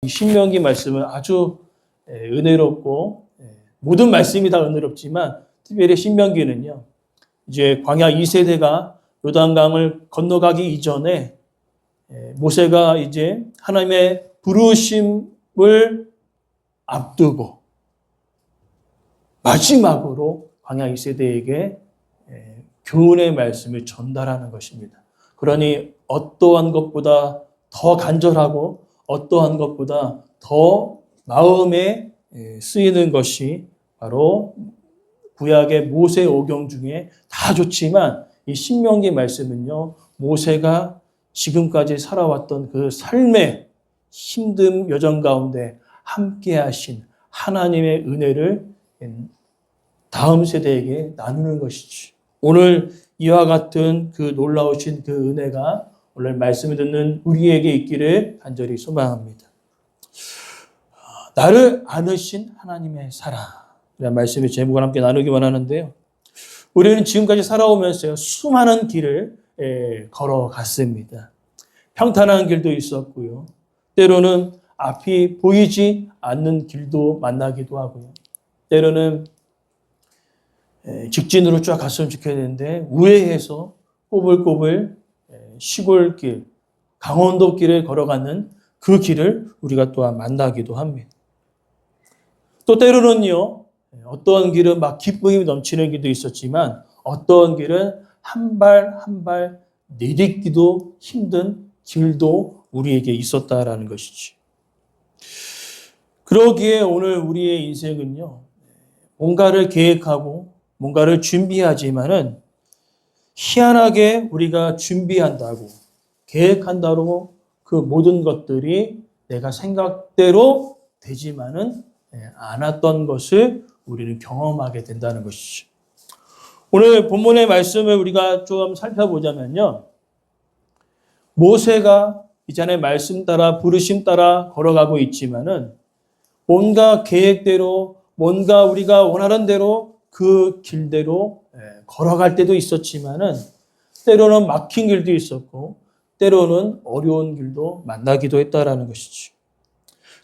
이 신명기 말씀은 아주 은혜롭고 모든 말씀이 다 은혜롭지만 특별히 신명기는요. 이제 광야 2세대가 요단강을 건너가기 이전에 모세가 이제 하나님의 부르심을 앞두고 마지막으로 광야 2세대에게 교훈의 말씀을 전달하는 것입니다. 그러니 어떠한 것보다 더 간절하고 어떠한 것보다 더 마음에 쓰이는 것이 바로 구약의 모세 오경 중에 다 좋지만 이 신명기 말씀은요, 모세가 지금까지 살아왔던 그 삶의 힘든 여정 가운데 함께 하신 하나님의 은혜를 다음 세대에게 나누는 것이지. 오늘 이와 같은 그 놀라우신 그 은혜가 오늘 말씀을 듣는 우리에게 있기를 간절히 소망합니다. 나를 안으신 하나님의 사랑. 이런 말씀의 제목을 함께 나누기 원하는데요. 우리는 지금까지 살아오면서 수많은 길을 걸어갔습니다. 평탄한 길도 있었고요. 때로는 앞이 보이지 않는 길도 만나기도 하고요. 때로는 직진으로 쫙 갔으면 좋겠는데 우회해서 꼬불꼬불 시골길, 강원도 길을 걸어가는 그 길을 우리가 또한 만나기도 합니다. 또 때로는요, 어떠한 길은 막 기쁨이 넘치는 길도 있었지만 어떠한 길은 한 발 한 발 내딛기도 힘든 길도 우리에게 있었다라는 것이지. 그러기에 오늘 우리의 인생은요, 뭔가를 계획하고 뭔가를 준비하지만은 희한하게 우리가 준비한다고 계획한다고 그 모든 것들이 내가 생각대로 되지만은 않았던 것을 우리는 경험하게 된다는 것이죠. 오늘 본문의 말씀을 우리가 좀 살펴보자면요. 모세가 이전에 말씀 따라 부르심 따라 걸어가고 있지만은 뭔가 계획대로 뭔가 우리가 원하는 대로 그 길대로 걸어갈 때도 있었지만은 때로는 막힌 길도 있었고 때로는 어려운 길도 만나기도 했다라는 것이죠.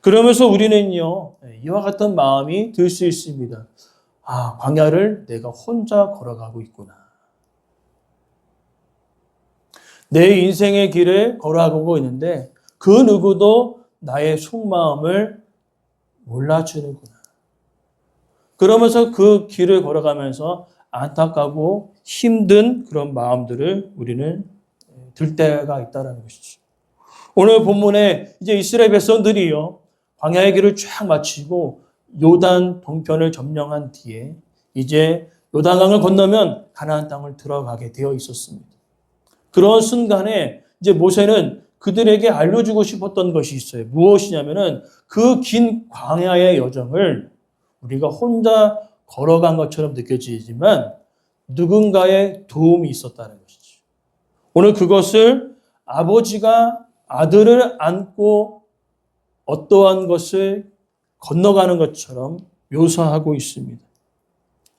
그러면서 우리는요, 이와 같은 마음이 들 수 있습니다. 아, 광야를 내가 혼자 걸어가고 있구나. 내 인생의 길을 걸어가고 있는데 그 누구도 나의 속마음을 몰라주는구나. 그러면서 그 길을 걸어가면서 안타깝고 힘든 그런 마음들을 우리는 들 때가 있다는 것이죠. 오늘 본문에 이제 이스라엘 백성들이요, 광야의 길을 쫙 마치고 요단 동편을 점령한 뒤에 이제 요단강을 건너면 가나안 땅을 들어가게 되어 있었습니다. 그런 순간에 이제 모세는 그들에게 알려주고 싶었던 것이 있어요. 무엇이냐면은 그 긴 광야의 여정을 우리가 혼자 걸어간 것처럼 느껴지지만 누군가의 도움이 있었다는 것이죠. 오늘 그것을 아버지가 아들을 안고 어떠한 것을 건너가는 것처럼 묘사하고 있습니다.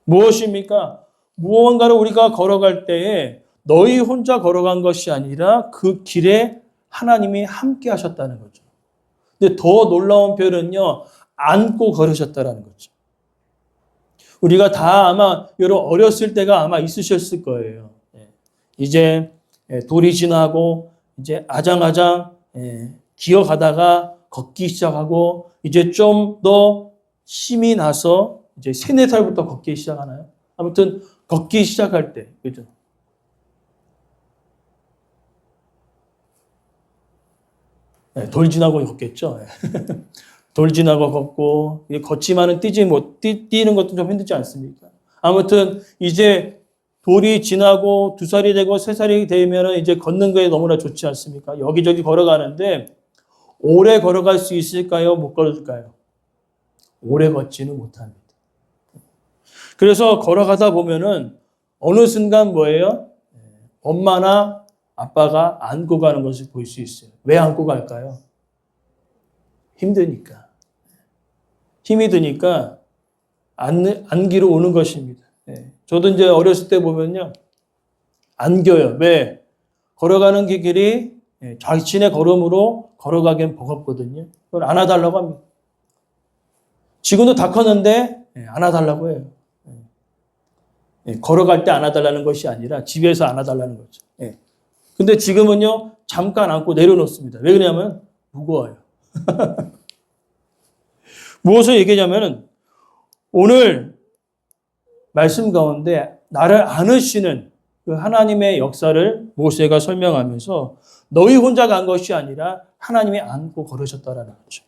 무엇입니까? 무언가를 우리가 걸어갈 때에 너희 혼자 걸어간 것이 아니라 그 길에 하나님이 함께 하셨다는 거죠. 근데 더 놀라운 표현은요, 안고 걸으셨다는 거죠. 우리가 다 아마 여러분 어렸을 때가 아마 있으셨을 거예요. 이제 돌이 지나고 이제 아장아장 기어가다가 걷기 시작하고 이제 좀 더 힘이 나서 이제 3, 4살부터 걷기 시작하나요? 아무튼 걷기 시작할 때, 그죠? 돌 지나고 걷겠죠. 돌 지나고 걷고 걷지만은 뛰는 것도 좀 힘들지 않습니까? 아무튼 이제 돌이 지나고 2살이 되고 3살이 되면은 이제 걷는 거에 너무나 좋지 않습니까? 여기저기 걸어가는데 오래 걸어갈 수 있을까요? 못 걸을까요? 오래 걷지는 못합니다. 그래서 걸어가다 보면은 어느 순간 뭐예요? 엄마나 아빠가 안고 가는 것을 볼 수 있어요. 왜 안고 갈까요? 힘드니까. 힘이 드니까 안기로 오는 것입니다. 저도 이제 어렸을 때 보면요. 안겨요. 왜? 걸어가는 길이 자신의 걸음으로 걸어가기엔 버겁거든요. 그걸 안아달라고 합니다. 지금도 다 컸는데 안아달라고 해요. 걸어갈 때 안아달라는 것이 아니라 집에서 안아달라는 거죠. 근데 지금은요, 잠깐 안고 내려놓습니다. 왜 그러냐면 무거워요. 무엇을 얘기하냐면은 오늘 말씀 가운데 나를 안으시는 그 하나님의 역사를 모세가 설명하면서 너희 혼자 간 것이 아니라 하나님이 안고 걸으셨다라는 거죠.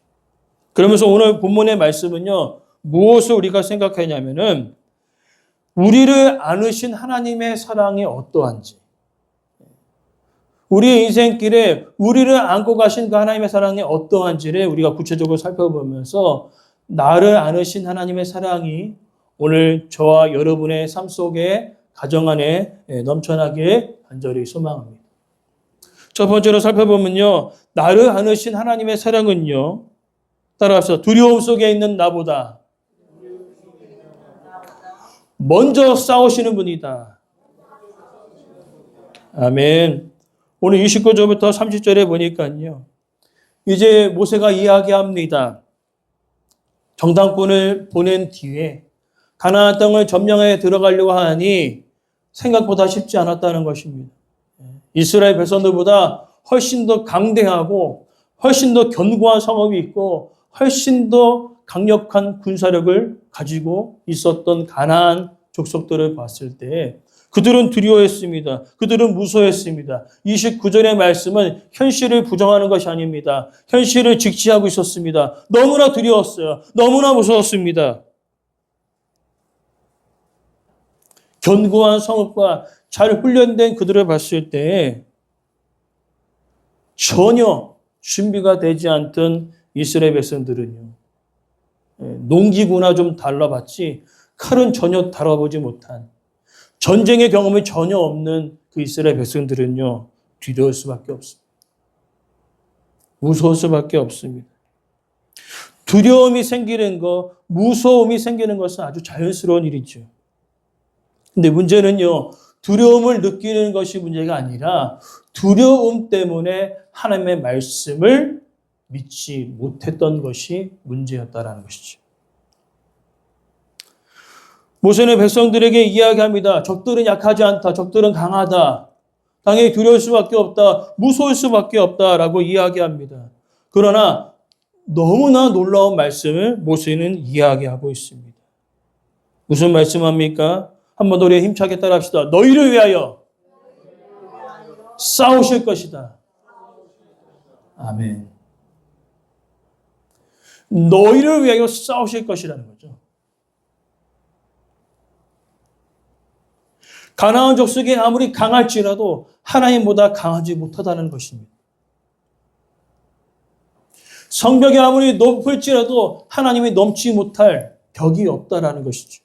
그러면서 오늘 본문의 말씀은요, 무엇을 우리가 생각하냐면은 우리를 안으신 하나님의 사랑이 어떠한지, 우리의 인생길에 우리를 안고 가신 그 하나님의 사랑이 어떠한지를 우리가 구체적으로 살펴보면서 나를 안으신 하나님의 사랑이 오늘 저와 여러분의 삶 속에 가정 안에 넘쳐나게 간절히 소망합니다. 첫 번째로 살펴보면요. 나를 안으신 하나님의 사랑은요. 따라합시다. 두려움 속에 있는 나보다 먼저 싸우시는 분이다. 아멘. 오늘 29절부터 30절에 보니까요. 이제 모세가 이야기합니다. 정탐꾼을 보낸 뒤에 가나안 땅을 점령해 들어가려고 하니 생각보다 쉽지 않았다는 것입니다. 이스라엘 백성들보다 훨씬 더 강대하고 훨씬 더 견고한 성읍이 있고 훨씬 더 강력한 군사력을 가지고 있었던 가나안 족속들을 봤을 때 그들은 두려워했습니다. 그들은 무서워했습니다. 29절의 말씀은 현실을 부정하는 것이 아닙니다. 현실을 직시하고 있었습니다. 너무나 두려웠어요. 너무나 무서웠습니다. 견고한 성읍과 잘 훈련된 그들을 봤을 때 전혀 준비가 되지 않던 이스라엘 백성들은요. 농기구나 좀 달라봤지 칼은 전혀 다뤄보지 못한 전쟁의 경험이 전혀 없는 그 이스라엘 백성들은요. 두려울 수밖에 없습니다. 무서울 수밖에 없습니다. 두려움이 생기는 것, 무서움이 생기는 것은 아주 자연스러운 일이죠. 근데 문제는요. 두려움을 느끼는 것이 문제가 아니라 두려움 때문에 하나님의 말씀을 믿지 못했던 것이 문제였다라는 것이죠. 모세는 백성들에게 이야기합니다. 적들은 약하지 않다. 적들은 강하다. 당연히 두려울 수밖에 없다. 무서울 수밖에 없다라고 이야기합니다. 그러나 너무나 놀라운 말씀을 모세는 이야기하고 있습니다. 무슨 말씀합니까? 한번 노래 힘차게 따라합시다. 너희를 위하여 싸우실 것이다. 아멘. 너희를 위하여 싸우실 것이라는 거죠. 가나안 족속이 아무리 강할지라도 하나님보다 강하지 못하다는 것입니다. 성벽이 아무리 높을지라도 하나님이 넘지 못할 벽이 없다라는 것이죠.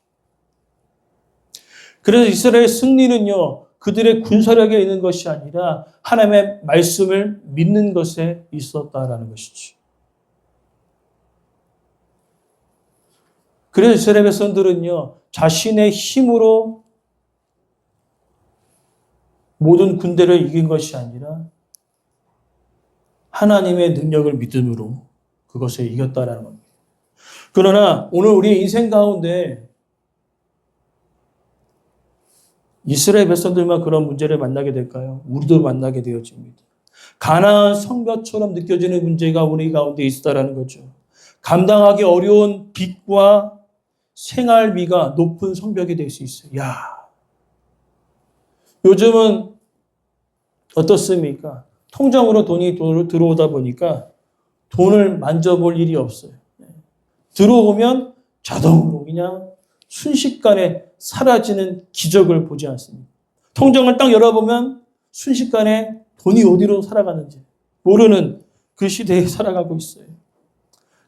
그래서 이스라엘의 승리는요, 그들의 군사력에 있는 것이 아니라 하나님의 말씀을 믿는 것에 있었다라는 것이죠. 그래서 이스라엘 백성들은요, 자신의 힘으로 모든 군대를 이긴 것이 아니라 하나님의 능력을 믿음으로 그것을 이겼다라는 겁니다. 그러나 오늘 우리의 인생 가운데 이스라엘 백성들만 그런 문제를 만나게 될까요? 우리도 만나게 되어집니다. 가나안 성벽처럼 느껴지는 문제가 우리 가운데 있다라는 거죠. 감당하기 어려운 빚과 생활비가 높은 성벽이 될 수 있어요. 요즘은 어떻습니까? 통장으로 돈이 들어오다 보니까 돈을 만져볼 일이 없어요. 들어오면 자동으로 그냥 순식간에 사라지는 기적을 보지 않습니다. 통장을 딱 열어보면 순식간에 돈이 어디로 살아가는지 모르는 그 시대에 살아가고 있어요.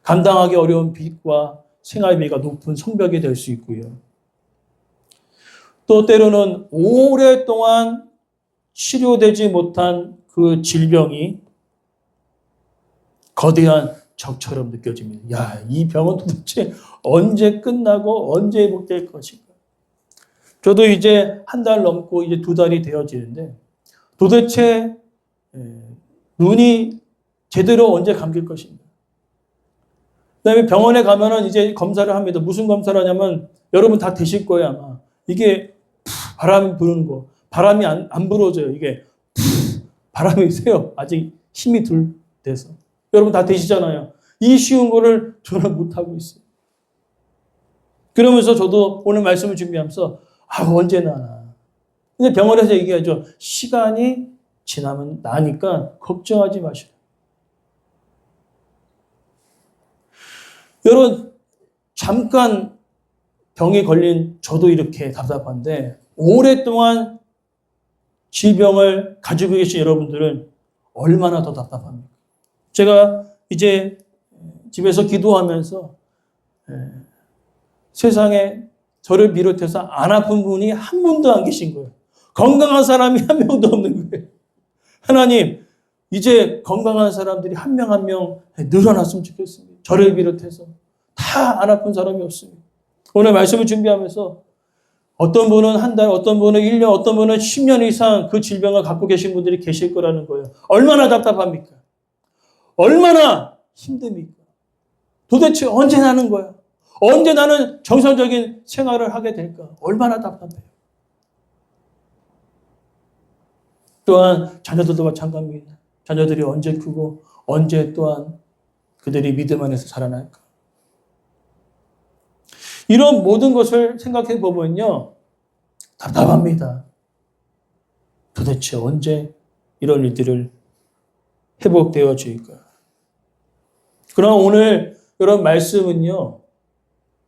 감당하기 어려운 빚과 생활비가 높은 성벽이 될 수 있고요. 또 때로는 오랫동안 치료되지 못한 그 질병이 거대한 적처럼 느껴집니다. 이 병은 도대체 언제 끝나고 언제 회복될 것인가? 저도 이제 한 달 넘고 이제 2달이 되어지는데 도대체 눈이 제대로 언제 감길 것인가? 그다음에 병원에 가면은 이제 검사를 합니다. 무슨 검사를 하냐면 여러분 다 되실 거예요 아마. 이게 바람이 부는 거. 바람이 안 불어져요. 이게 바람이 세요. 아직 힘이 덜 돼서. 여러분 다 되시잖아요. 이 쉬운 거를 저는 못하고 있어요. 그러면서 저도 오늘 말씀을 준비하면서 언제나. 근데 병원에서 얘기하죠. 시간이 지나면 나니까 걱정하지 마시고. 여러분 잠깐 병에 걸린 저도 이렇게 답답한데 오랫동안 질병을 가지고 계신 여러분들은 얼마나 더 답답합니까? 제가 이제 집에서 기도하면서 세상에 저를 비롯해서 안 아픈 분이 한 분도 안 계신 거예요. 건강한 사람이 한 명도 없는 거예요. 하나님, 이제 건강한 사람들이 한 명 한 명 늘어났으면 좋겠습니다. 저를 비롯해서 다 안 아픈 사람이 없습니다. 오늘 말씀을 준비하면서 어떤 분은 한 달, 어떤 분은 1년, 어떤 분은 10년 이상 그 질병을 갖고 계신 분들이 계실 거라는 거예요. 얼마나 답답합니까? 얼마나 힘듭니까? 도대체 언제 나는 거야? 언제 나는 정상적인 생활을 하게 될까? 얼마나 답답해요. 또한 자녀들도 마찬가지입니다. 자녀들이 언제 크고 언제 또한 그들이 믿음 안에서 살아날까? 이런 모든 것을 생각해 보면요. 답답합니다. 도대체 언제 이런 일들을 회복되어질까? 그러나 오늘 이런 말씀은요.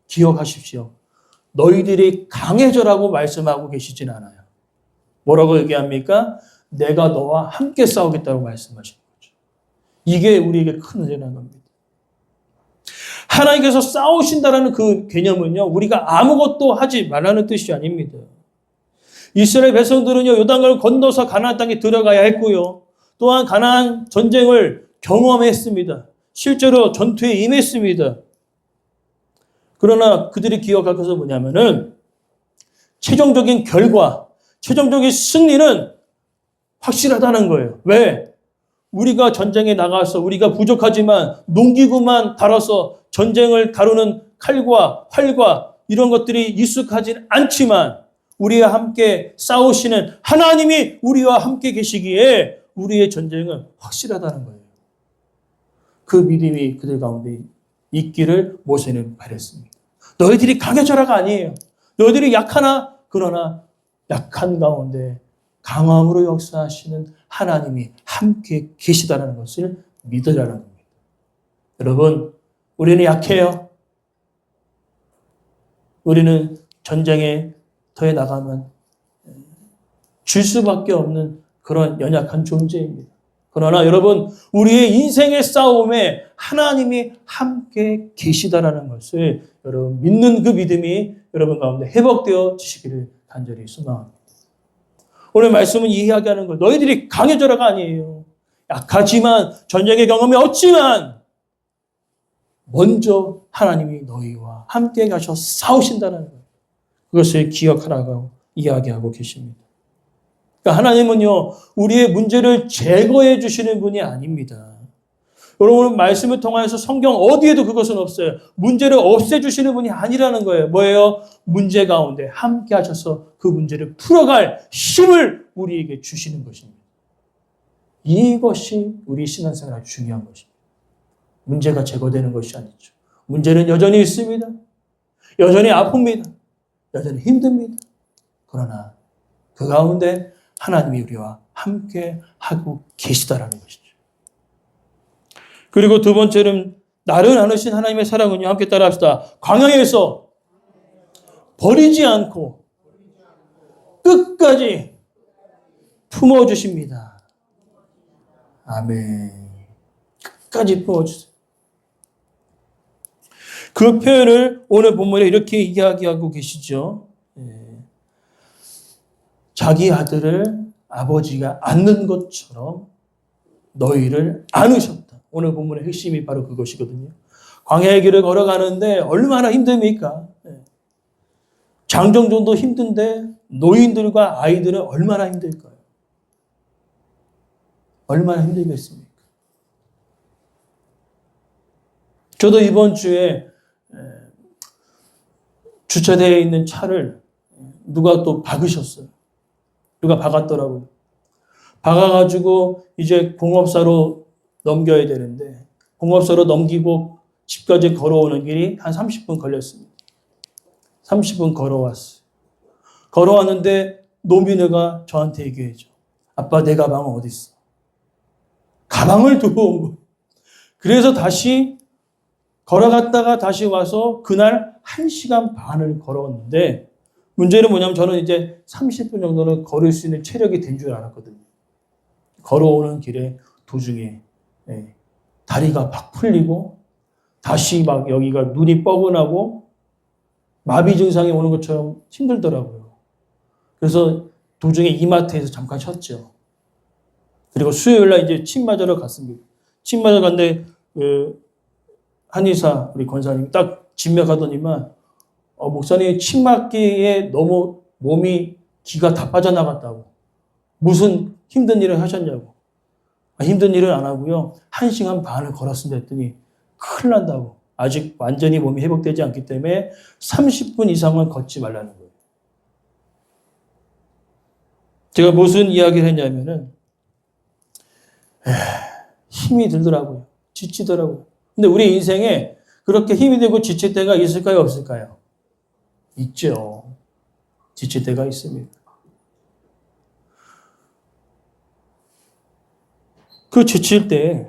기억하십시오. 너희들이 강해져라고 말씀하고 계시진 않아요. 뭐라고 얘기합니까? 내가 너와 함께 싸우겠다고 말씀하시는 거죠. 이게 우리에게 큰 은혜라는 겁니다. 하나님께서 싸우신다라는 그 개념은요. 우리가 아무것도 하지 말라는 뜻이 아닙니다. 이스라엘 백성들은요. 요단강을 건너서 가나안 땅에 들어가야 했고요. 또한 가나안 전쟁을 경험했습니다. 실제로 전투에 임했습니다. 그러나 그들이 기억할 것은 뭐냐면은 최종적인 결과, 최종적인 승리는 확실하다는 거예요. 왜? 우리가 전쟁에 나가서 우리가 부족하지만 농기구만 다뤄서 전쟁을 다루는 칼과 활과 이런 것들이 익숙하진 않지만 우리와 함께 싸우시는 하나님이 우리와 함께 계시기에 우리의 전쟁은 확실하다는 거예요. 그 믿음이 그들 가운데 있기를 모세는 바랬습니다. 너희들이 강해져라가 아니에요. 너희들이 약하나 그러나 약한 가운데 강함으로 역사하시는 하나님이 함께 계시다는 것을 믿으라는 겁니다. 여러분, 우리는 약해요. 우리는 전쟁에 더해 나가면 질 수밖에 없는 그런 연약한 존재입니다. 그러나 여러분, 우리의 인생의 싸움에 하나님이 함께 계시다라는 것을 여러분 믿는 그 믿음이 여러분 가운데 회복되어 지시기를 간절히 소망합니다. 오늘 말씀은 이야기하는 거 너희들이 강해져라가 아니에요. 약하지만 전쟁의 경험이 없지만 먼저 하나님이 너희와 함께 가셔 싸우신다는 것. 그것을 기억하라고 이야기하고 계십니다. 그러니까 하나님은요, 우리의 문제를 제거해 주시는 분이 아닙니다. 여러분, 말씀을 통하여서 성경 어디에도 그것은 없어요. 문제를 없애주시는 분이 아니라는 거예요. 뭐예요? 문제 가운데 함께 하셔서 그 문제를 풀어갈 힘을 우리에게 주시는 것입니다. 이것이 우리 신앙생활 아주 중요한 것입니다. 문제가 제거되는 것이 아니죠. 문제는 여전히 있습니다. 여전히 아픕니다. 여전히 힘듭니다. 그러나 그 가운데 하나님이 우리와 함께 하고 계시다라는 것이죠. 그리고 두 번째는 나를 나누신 하나님의 사랑은요. 함께 따라합시다. 광야에서 버리지 않고 끝까지 품어주십니다. 아멘. 끝까지 품어주세요. 그 표현을 오늘 본문에 이렇게 이야기하고 계시죠. 자기 아들을 아버지가 안는 것처럼 너희를 안으셨다. 오늘 본문의 핵심이 바로 그것이거든요. 광야의 길을 걸어가는데 얼마나 힘듭니까? 장정정도 힘든데 노인들과 아이들은 얼마나 힘들까요? 얼마나 힘들겠습니까? 저도 이번 주에 주차되어 있는 차를 누가 또 박으셨어요. 누가 박았더라고요. 박아가지고 이제 공업사로 넘겨야 되는데 공업사로 넘기고 집까지 걸어오는 길이 한 30분 걸렸습니다. 30분 걸어왔어요. 걸어왔는데 노미느가 저한테 얘기해줘. 아빠, 내 가방은 어디 있어? 가방을 두고 온 거예요. 그래서 다시 걸어갔다가 다시 와서 그날 1시간 반을 걸어왔는데 문제는 뭐냐면 저는 이제 30분 정도는 걸을 수 있는 체력이 된 줄 알았거든요. 걸어오는 길에 도중에 다리가 막 풀리고 다시 막 여기가 눈이 뻐근하고 마비 증상이 오는 것처럼 힘들더라고요. 그래서 도중에 이마트에서 잠깐 쉬었죠. 그리고 수요일날 이제 침 맞으러 갔습니다. 침 맞으러 갔는데 한의사 우리 권사님 딱 진맥하더니만 목사님 침 맞기에 너무 몸이 기가 다 빠져나갔다고. 무슨 힘든 일을 하셨냐고. 힘든 일은 안 하고요. 1시간 반을 걸었습니다 했더니 큰일 난다고. 아직 완전히 몸이 회복되지 않기 때문에 30분 이상은 걷지 말라는 거예요. 제가 무슨 이야기를 했냐면은 힘이 들더라고요. 지치더라고요. 근데 우리 인생에 그렇게 힘이 되고 지칠 때가 있을까요? 없을까요? 있죠. 지칠 때가 있습니다. 그 지칠 때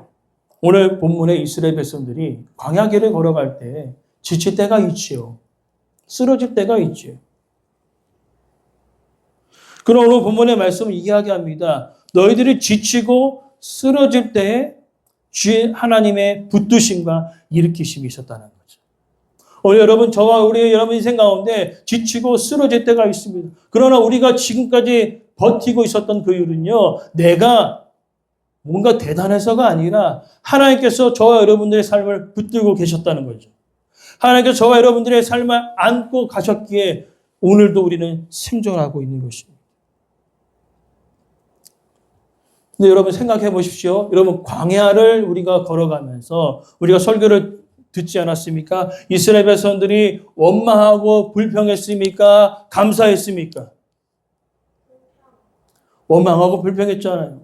오늘 본문의 이스라엘 백성들이 광야길을 걸어갈 때 지칠 때가 있지요. 쓰러질 때가 있지요. 그럼 오늘 본문의 말씀은 이야기합니다. 너희들이 지치고 쓰러질 때에 주의 하나님의 붙드심과 일으키심이 있었다는 거죠. 오늘 여러분, 저와 우리 여러분 인생 가운데 지치고 쓰러질 때가 있습니다. 그러나 우리가 지금까지 버티고 있었던 그 이유는요, 내가 뭔가 대단해서가 아니라 하나님께서 저와 여러분들의 삶을 붙들고 계셨다는 거죠. 하나님께서 저와 여러분들의 삶을 안고 가셨기에 오늘도 우리는 생존하고 있는 것입니다. 근데 여러분 생각해 보십시오. 여러분 광야를 우리가 걸어가면서 우리가 설교를 듣지 않았습니까? 이스라엘 백성들이 원망하고 불평했습니까? 감사했습니까? 원망하고 불평했잖아요.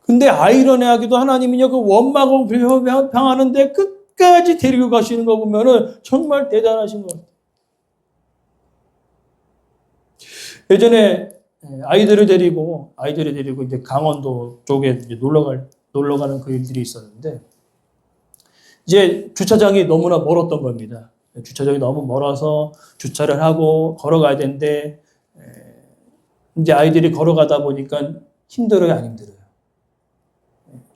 근데 아이러니하게도 하나님은요, 그 원망하고 불평하는데 끝까지 데리고 가시는 거 보면은 정말 대단하신 것 같아요. 예전에 아이들을 데리고 이제 강원도 쪽에 이제 놀러 가는 그 일들이 있었는데, 이제 주차장이 너무나 멀었던 겁니다. 주차장이 너무 멀어서 주차를 하고 걸어가야 되는데, 이제 아이들이 걸어가다 보니까 힘들어요, 안 힘들어요?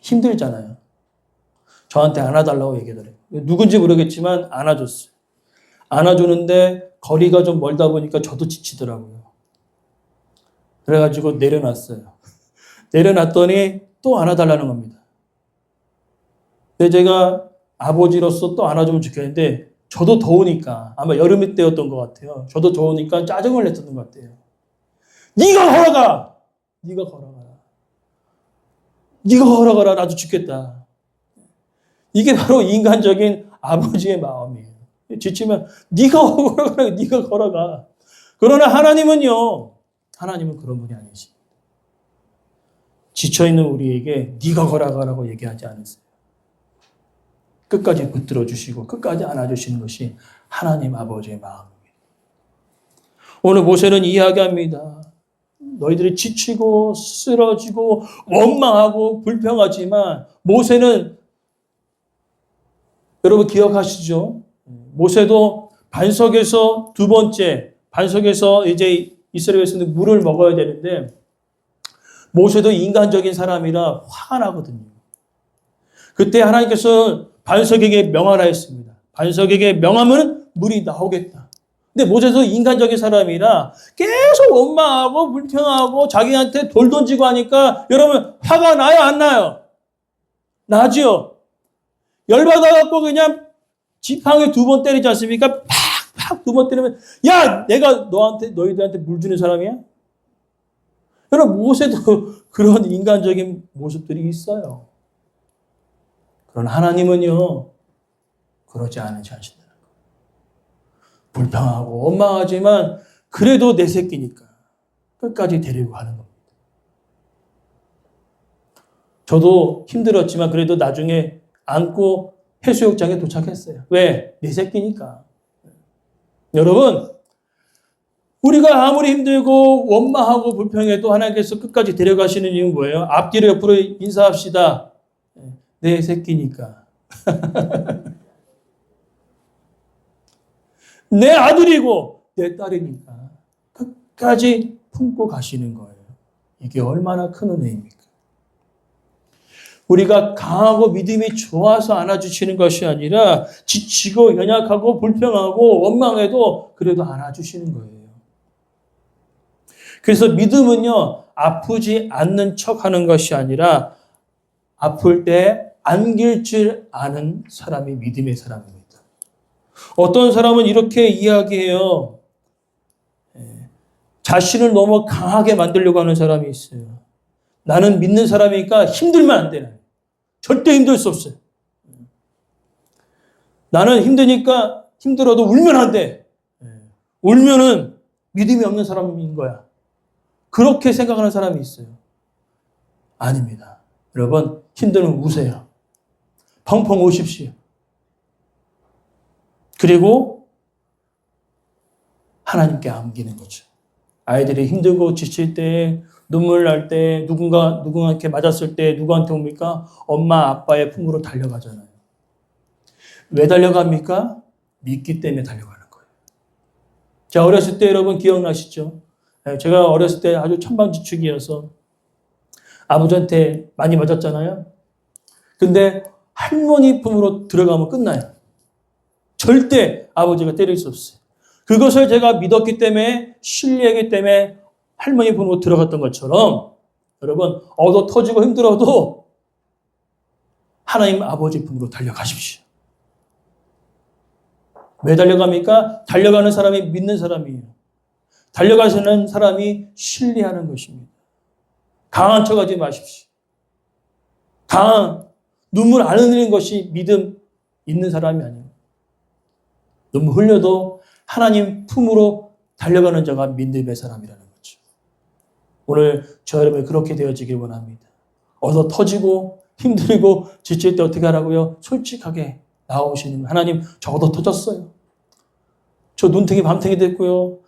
힘들잖아요. 저한테 안아달라고 얘기하더래요. 누군지 모르겠지만 안아줬어요. 안아주는데 거리가 좀 멀다 보니까 저도 지치더라고요. 그래가지고 내려놨어요. 내려놨더니 또 안아달라는 겁니다. 근데 제가 아버지로서 또 안아주면 좋겠는데 저도 더우니까, 아마 여름 때였던 것 같아요. 저도 더우니까 짜증을 냈던 것 같아요. 네가 걸어가! 네가 걸어가라. 네가 걸어가라. 나도 죽겠다. 이게 바로 인간적인 아버지의 마음이에요. 지치면 네가 걸어가라. 네가 걸어가. 그러나 하나님은 그런 분이 아니십니다. 지쳐있는 우리에게 네가 걸어가라고 얘기하지 않으세요. 끝까지 붙들어 주시고 끝까지 안아주시는 것이 하나님 아버지의 마음입니다. 오늘 모세는 이야기합니다. 너희들이 지치고 쓰러지고 원망하고 불평하지만 모세는, 여러분 기억하시죠? 모세도 반석에서 반석에서 이제 이스라엘 백성들 물을 먹어야 되는데 모세도 인간적인 사람이라 화가 나거든요. 그때 하나님께서 반석에게 명하라 했습니다. 반석에게 명하면 물이 나오겠다. 근데 모세도 인간적인 사람이라 계속 원망하고 불평하고 자기한테 돌 던지고 하니까 여러분 화가 나요, 안 나요? 나지요. 열받아갖고 그냥 지팡이 2번 때리지 않습니까? 팍팍 2번 때리면, 야, 내가 너희들한테 물 주는 사람이야? 여러분 모세도 그런 인간적인 모습들이 있어요. 그러나 하나님은요, 그러지 않으신다는 거예요. 불평하고 원망하지만 그래도 내 새끼니까 끝까지 데리고 가는 겁니다. 저도 힘들었지만 그래도 나중에 안고 해수욕장에 도착했어요. 왜? 내 새끼니까. 여러분, 우리가 아무리 힘들고 원망하고 불평해도 하나님께서 끝까지 데려가시는 이유는 뭐예요? 앞뒤로 옆으로 인사합시다. 내 새끼니까. 내 아들이고 내 딸이니까 끝까지 품고 가시는 거예요. 이게 얼마나 큰 은혜입니까? 우리가 강하고 믿음이 좋아서 안아주시는 것이 아니라 지치고 연약하고 불평하고 원망해도 그래도 안아주시는 거예요. 그래서 믿음은요, 아프지 않는 척 하는 것이 아니라 아플 때 안길 줄 아는 사람이 믿음의 사람입니다. 어떤 사람은 이렇게 이야기해요. 자신을 너무 강하게 만들려고 하는 사람이 있어요. 나는 믿는 사람이니까 힘들면 안 돼. 절대 힘들 수 없어요. 나는 힘드니까 힘들어도 울면 안 돼. 울면은 믿음이 없는 사람인 거야. 그렇게 생각하는 사람이 있어요. 아닙니다. 여러분, 힘들면 우세요. 펑펑 우십시오. 그리고 하나님께 안기는 거죠. 아이들이 힘들고 지칠 때, 눈물 날 때, 누군가한테 맞았을 때 누구한테 옵니까? 엄마, 아빠의 품으로 달려가잖아요. 왜 달려갑니까? 믿기 때문에 달려가는 거예요. 자, 어렸을 때 여러분 기억나시죠? 제가 어렸을 때 아주 천방지축이어서 아버지한테 많이 맞았잖아요. 근데 할머니 품으로 들어가면 끝나요. 절대 아버지가 때릴 수 없어요. 그것을 제가 믿었기 때문에, 신뢰하기 때문에 할머니 품으로 들어갔던 것처럼 여러분, 얻어 터지고 힘들어도 하나님 아버지 품으로 달려가십시오. 왜 달려갑니까? 달려가는 사람이 믿는 사람이에요. 달려가시는 사람이 신뢰하는 것입니다. 강한 척하지 마십시오. 눈물 안 흘리는 것이 믿음 있는 사람이 아니에요. 눈물 흘려도 하나님 품으로 달려가는 자가 믿음의 사람이라는 거죠. 오늘 저 여러분이 그렇게 되어지길 원합니다. 얻어 터지고 힘들고 지칠 때 어떻게 하라고요? 솔직하게 나오시는 하나님, 저 얻어 터졌어요. 저 눈탱이 밤탱이 됐고요.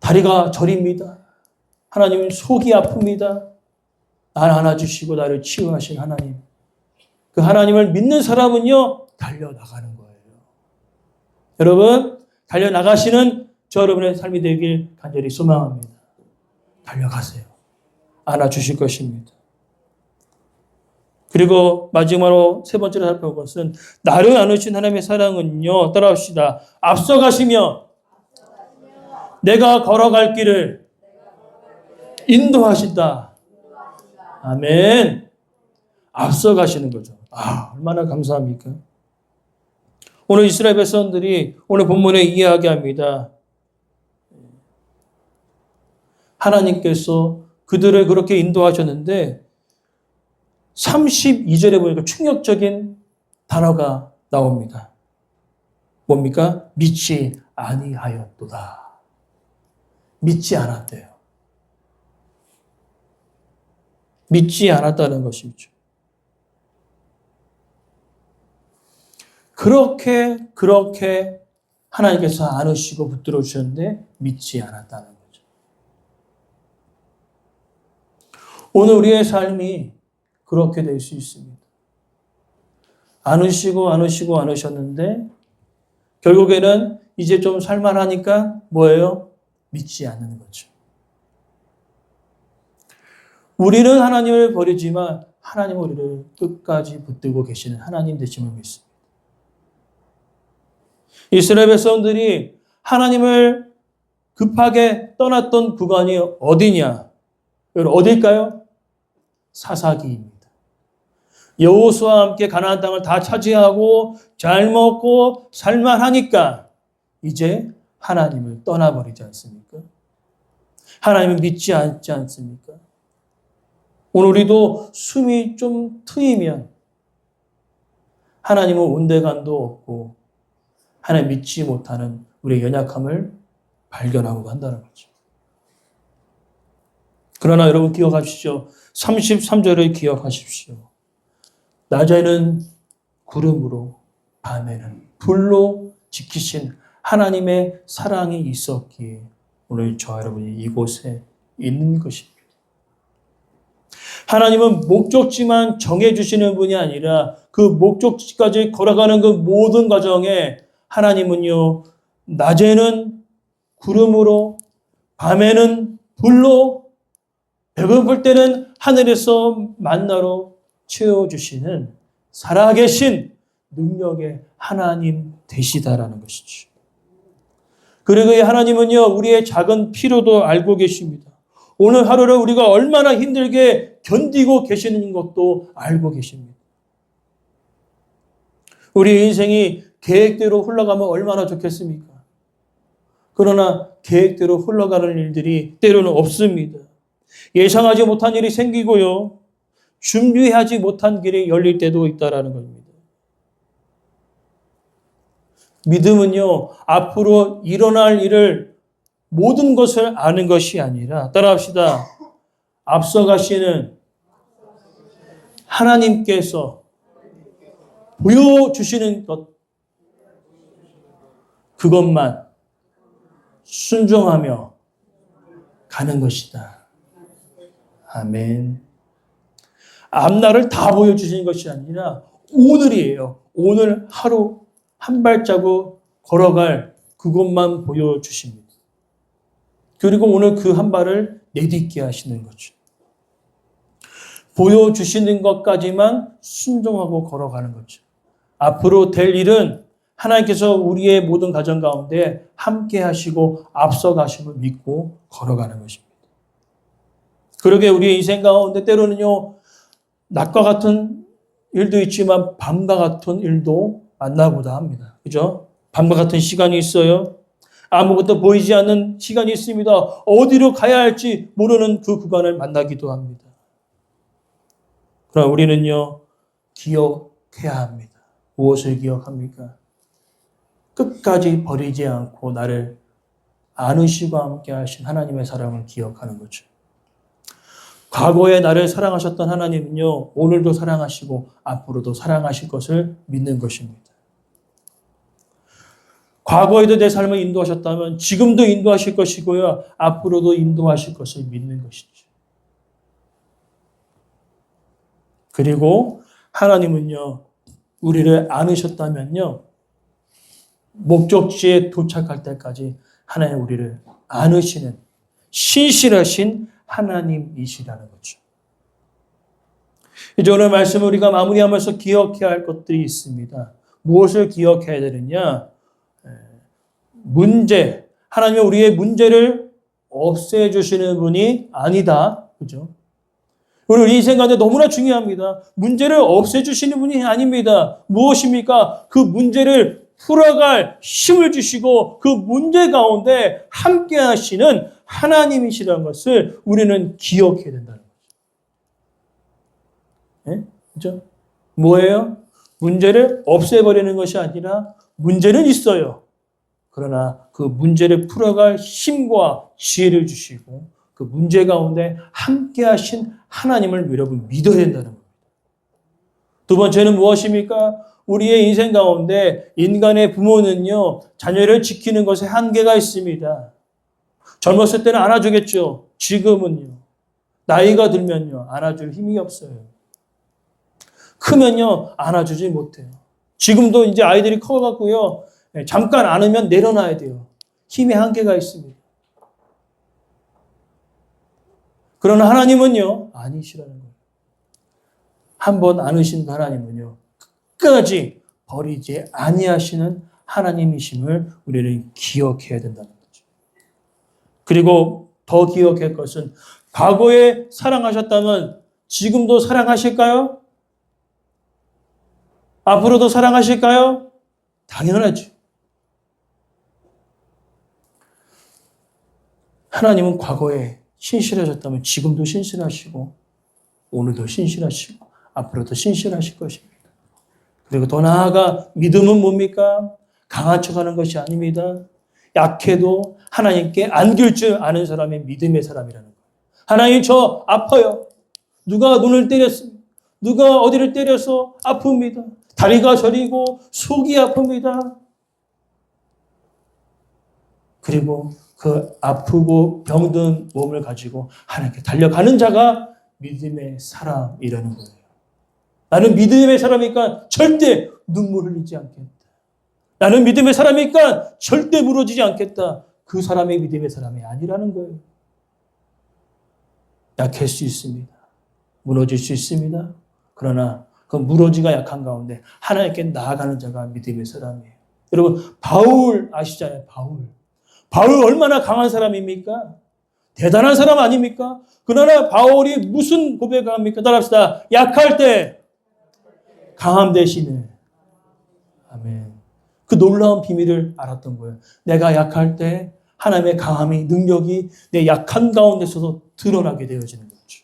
다리가 저립니다. 하나님, 속이 아픕니다. 나를 안아주시고 나를 치유하신 하나님. 그 하나님을 믿는 사람은요, 달려나가는 거예요. 여러분, 달려나가시는 저 여러분의 삶이 되길 간절히 소망합니다. 달려가세요. 안아주실 것입니다. 그리고 마지막으로 세 번째로 살펴볼 것은 나를 안으신 하나님의 사랑은요, 따라합시다. 앞서가시며 내가 걸어갈 길을 인도하신다. 아멘. 앞서가시는 거죠. 얼마나 감사합니까? 오늘 이스라엘 백성들이 오늘 본문에 이야기합니다. 하나님께서 그들을 그렇게 인도하셨는데 32절에 보니까 충격적인 단어가 나옵니다. 뭡니까? 믿지 아니하였도다. 믿지 않았대요. 믿지 않았다는 것이죠. 그렇게 하나님께서 안으시고 붙들어 주셨는데 믿지 않았다는 거죠. 오늘 우리의 삶이 그렇게 될 수 있습니다. 안으셨는데 결국에는 이제 좀 살만하니까 뭐예요? 믿지 않는 거죠. 우리는 하나님을 버리지만 하나님은 우리를 끝까지 붙들고 계시는 하나님 되심을 믿습니다. 이스라엘 백성들이 하나님을 급하게 떠났던 구간이 어디냐? 여러분, 어딜까요? 사사기입니다. 여호수아와 함께 가나안 땅을 다 차지하고 잘 먹고 살만하니까 이제 하나님을 떠나버리지 않습니까? 하나님을 믿지 않지 않습니까? 오늘 우리도 숨이 좀 트이면 하나님은 온데간도 없고 하나님 믿지 못하는 우리의 연약함을 발견하고 한다는 거죠. 그러나 여러분 기억하십시오. 33절을 기억하십시오. 낮에는 구름으로 밤에는 불로 지키신 하나님의 사랑이 있었기에 오늘 저와 여러분이 이곳에 있는 것입니다. 하나님은 목적지만 정해주시는 분이 아니라 그 목적지까지 걸어가는 그 모든 과정에 하나님은요, 낮에는 구름으로, 밤에는 불로, 배고플 때는 하늘에서 만나로 채워주시는 살아계신 능력의 하나님 되시다라는 것이죠. 그리고 이 하나님은요, 우리의 작은 필요도 알고 계십니다. 오늘 하루를 우리가 얼마나 힘들게 견디고 계시는 것도 알고 계십니다. 우리 인생이 계획대로 흘러가면 얼마나 좋겠습니까? 그러나 계획대로 흘러가는 일들이 때로는 없습니다. 예상하지 못한 일이 생기고요. 준비하지 못한 길이 열릴 때도 있다라는 겁니다. 믿음은요, 앞으로 일어날 일을 모든 것을 아는 것이 아니라, 따라합시다. 앞서가시는 하나님께서 보여주시는 것, 그것만 순종하며 가는 것이다. 아멘. 앞날을 다 보여주시는 것이 아니라 오늘이에요. 오늘 하루 한 발자국 걸어갈 그것만 보여주십니다. 그리고 오늘 그 한 발을 내딛게 하시는 거죠. 보여주시는 것까지만 순종하고 걸어가는 거죠. 앞으로 될 일은 하나님께서 우리의 모든 가정 가운데 함께 하시고 앞서 가심을 믿고 걸어가는 것입니다. 그러게 우리의 인생 가운데 때로는요, 낮과 같은 일도 있지만 밤과 같은 일도 만나보다 합니다. 그죠? 밤과 같은 시간이 있어요. 아무것도 보이지 않는 시간이 있습니다. 어디로 가야 할지 모르는 그 구간을 만나기도 합니다. 그러나 우리는요, 기억해야 합니다. 무엇을 기억합니까? 끝까지 버리지 않고 나를 안으시고 함께 하신 하나님의 사랑을 기억하는 거죠. 과거에 나를 사랑하셨던 하나님은요, 오늘도 사랑하시고 앞으로도 사랑하실 것을 믿는 것입니다. 과거에도 내 삶을 인도하셨다면 지금도 인도하실 것이고요, 앞으로도 인도하실 것을 믿는 것이죠. 그리고 하나님은요, 우리를 안으셨다면요, 목적지에 도착할 때까지 하나님 우리를 안으시는 신실하신 하나님이시라는 거죠. 이제 오늘 말씀을 우리가 마무리하면서 기억해야 할 것들이 있습니다. 무엇을 기억해야 되느냐? 문제. 하나님은 우리의 문제를 없애주시는 분이 아니다. 그죠? 우리 인생 가운데 너무나 중요합니다. 문제를 없애주시는 분이 아닙니다. 무엇입니까? 그 문제를 풀어갈 힘을 주시고 그 문제 가운데 함께 하시는 하나님이시라는 것을 우리는 기억해야 된다는 거죠. 네? 그죠? 뭐예요? 문제를 없애버리는 것이 아니라 문제는 있어요. 그러나 그 문제를 풀어갈 힘과 지혜를 주시고 그 문제 가운데 함께 하신 하나님을 여러분 믿어야 된다는 겁니다. 두 번째는 무엇입니까? 우리의 인생 가운데 인간의 부모는요, 자녀를 지키는 것에 한계가 있습니다. 젊었을 때는 안아주겠죠. 지금은요, 나이가 들면요, 안아줄 힘이 없어요. 크면요, 안아주지 못해요. 지금도 이제 아이들이 커갖고요, 잠깐 안으면 내려놔야 돼요. 힘의 한계가 있습니다. 그러나 하나님은요, 아니시라는 거예요. 한번 안으신 하나님은요, 끝까지 버리지 아니하시는 하나님이심을 우리는 기억해야 된다는 거죠. 그리고 더 기억할 것은 과거에 사랑하셨다면 지금도 사랑하실까요? 앞으로도 사랑하실까요? 당연하죠. 하나님은 과거에 신실하셨다면 지금도 신실하시고 오늘도 신실하시고 앞으로도 신실하실 것입니다. 그리고 더 나아가 믿음은 뭡니까? 강한 척하는 것이 아닙니다. 약해도 하나님께 안길 줄 아는 사람이 믿음의 사람이라는 거예요. 하나님 저 아파요. 누가 눈을 때렸습니다. 누가 어디를 때려서 아픕니다. 다리가 저리고 속이 아픕니다. 그리고 그 아프고 병든 몸을 가지고 하나님께 달려가는 자가 믿음의 사람이라는 거예요. 나는 믿음의 사람이니까 절대 눈물 흘리지 않겠다. 나는 믿음의 사람이니까 절대 무너지지 않겠다. 그 사람이 믿음의 사람이 아니라는 거예요. 약할 수 있습니다. 무너질 수 있습니다. 그러나 그 무너지가 약한 가운데 하나님께 나아가는 자가 믿음의 사람이에요. 여러분 바울 아시잖아요. 바울 얼마나 강한 사람입니까? 대단한 사람 아닙니까? 그러나 바울이 무슨 고백을 합니까? 따라합시다. 약할 때 강함 대신에. 아멘. 그 놀라운 비밀을 알았던 거예요. 내가 약할 때 하나님의 강함이, 능력이 내 약한 가운데서도 드러나게 되어지는 거죠.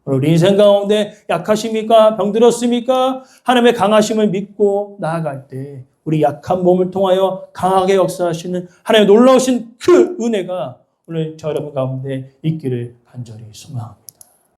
우리 인생 가운데 약하십니까? 병들었습니까? 하나님의 강하심을 믿고 나아갈 때 우리 약한 몸을 통하여 강하게 역사하시는 하나님의 놀라우신 그 은혜가 오늘 저 여러분 가운데 있기를 간절히 소망합니다.